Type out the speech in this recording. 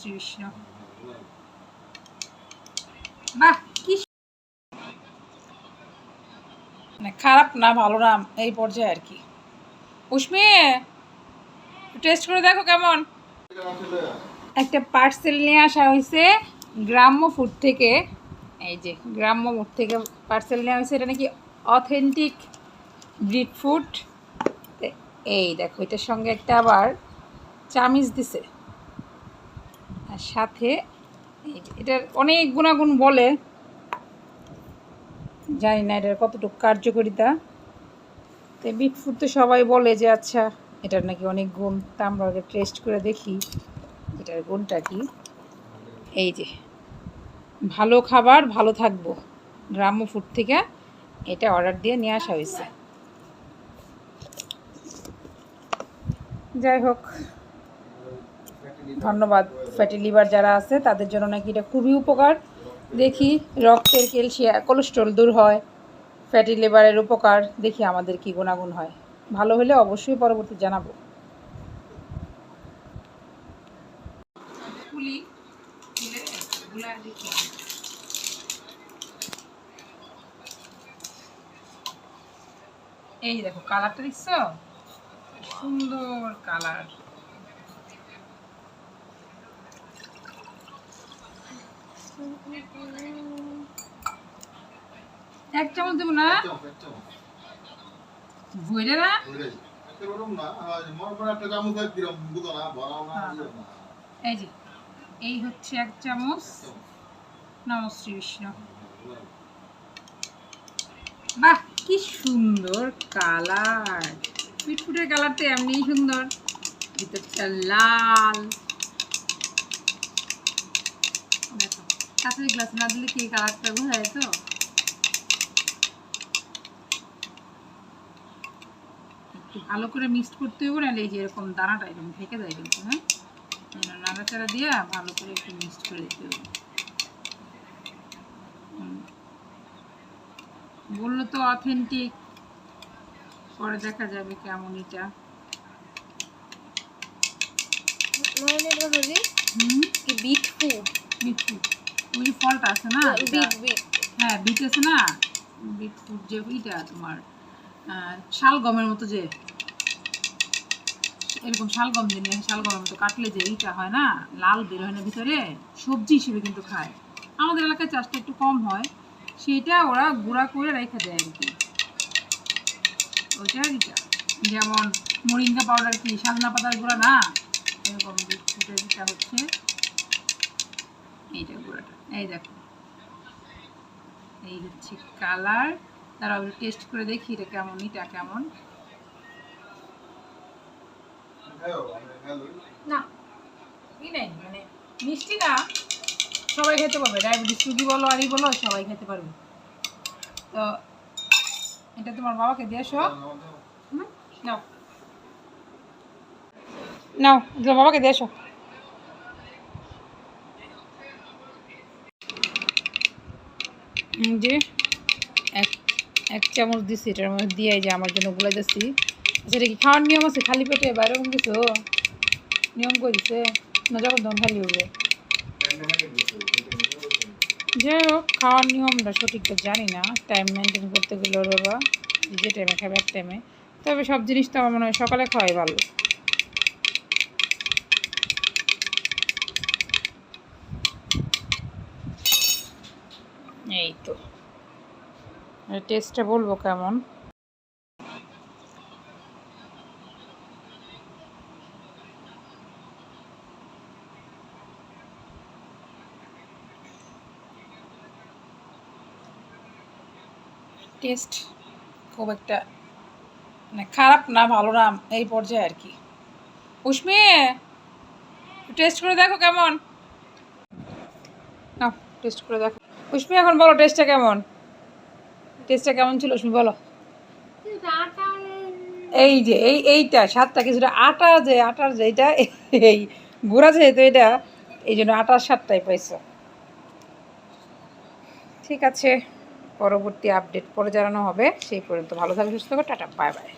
শ্রীকৃষ্ণ। বাহ, কি মানে খারাপ না ভালো না এই পর্যায়ে আর কি। উষ্মি, টেস্ট করে দেখো কেমন। একটা পার্সেল নিয়ে আসা হয়েছে গ্রাম্য ফুড থেকে। এই যে গ্রাম্য ফুড থেকে পার্সেল নেওয়া হয়েছে, এটা নাকি অথেন্টিক ব্রিড ফুড। এই দেখো, এটার সঙ্গে একটা আবার চামিচ দিছে, আর সাথে এটার অনেক গুণাগুণ বলে, জানি না এটার কতটুকু কার্যকারিতা। তো ব্রিড ফুড তো সবাই বলে যে আচ্ছা এটার নাকি অনেক গুণ, তা আমরা ওটা টেস্ট করে দেখি এটার গুণটা কি। এই যে ভালো খাবার ভালো থাকবো, গ্রাম্য ফুড থেকে এটা অর্ডার দিয়ে নিয়ে আসা হয়েছে। যাই হোক, ধন্যবাদ। ফ্যাটি লিভার যারা আছে তাদের জন্য নাকি এটা খুবই উপকার। দেখি রক্তের কোলেস্ট্রল দূর হয়, ফ্যাটি লিভারের উপকার, দেখি আমাদের কি গুণাগুণ হয়। ভালো হলে অবশ্যই পরবর্তী জানাবো। এই দেখো কালারটা দেখছো, সুন্দর কালার। এক চামচ দেবো না, ভরে না। এই যে এই হচ্ছে এক চামচ। নমঃ শ্রীকৃষ্ণ। বাহ, কি সুন্দর কালার। বিটফুটের কালার তো এমনিই সুন্দর, ভিতরটা লাল। দেখো কাঁচের গ্লাস না দিলে কি কালারটা বোঝা যায় তো। একটু ভালো করে মিক্সড করতে হবে, নাহলে এই যে এরকম দানাটা এরকম থেকে যায় কিন্তু। হ্যাঁ, নাড়াচাড়া দিয়ে ভালো করে একটু মিক্সড করে দিতে হবে। বললো তো অথেন্টিক, পরে দেখা যাবে কেমন এটা। বিট ফুড, ওই ফলটা আছে না, হ্যাঁ বিট আছে না, বিট ফুড যে ওইটা তোমার শালগমের মতো, যে এরকম শালগম দিয়ে শালগমের মতো কাটলে যে এইটা হয় না, লাল বের হয় না ভিতরে, সবজি হিসেবে কিন্তু খায়। আমাদের এলাকায় চাষটা একটু কম হয়, সেটা ওরা গুঁড়া করে রেখে দেয় আর কি। ওইটা এইটা যেমন মোরিঙ্গা পাউডার কি সাজনা পাতার গুঁড়া না, এরকম এটা হচ্ছে এইটা গুঁড়াটা। এই দেখো, এই হচ্ছে কালার। তারা টেস্ট করে দেখি এটা কেমন, এটা কেমন। না ই নেই, মানে মিষ্টি না, সবাই খেতে পারবে, ডায়াবেটিস রুগী বলো আরই বলো সবাই খেতে পারবে। তো এটা তোমার বাবাকে দিয়ে আসো। নাও নাও, তোমার বাবাকে দিয়ে আসো। যে এক চামচ দিচ্ছি এটার মধ্যে দিয়ে, যে আমার জন্য গুলাই যাচ্ছি। আচ্ছা, এটা কি খাওয়ার নিয়ম আছে খালি পেটে বাইরে কিছু নিয়ম করে দিচ্ছে না, যখন তখন খালি হবে? যাই হোক, খাওয়ার নিয়মটা সঠিকটা জানি না, টাইম মেনটেন করতে গেলে ওর বাবা যে টাইমে খাবে এক টাইমে। তবে সব জিনিস তো আমার মনে হয় সকালে খাওয়াই ভালো। এই তো টেস্টটা বলবো কেমন। টেস্ট খুব একটা মানে খারাপ না ভালো না এই পর্যায়ে আর কি। উষ্মি, টেস্ট করে দেখো কেমন। না, টেস্ট করে দেখো। উষ্মি এখন বলো টেস্টটা কেমন, টেস্টটা কেমন ছিল উষ্মি বলো। এই যে এইটা স্বাদটা কিছুটা আটা, যে আটার যে এটা এই গুঁড়া যেহেতু এটা, এই জন্য আটার স্বাদটাই পাইছো। ঠিক আছে, পরবর্তী আপডেট পরে জানানো হবে। সেই পর্যন্ত ভালো থাকবে, সুস্থ থাকবে, টাটা, বাই বাই।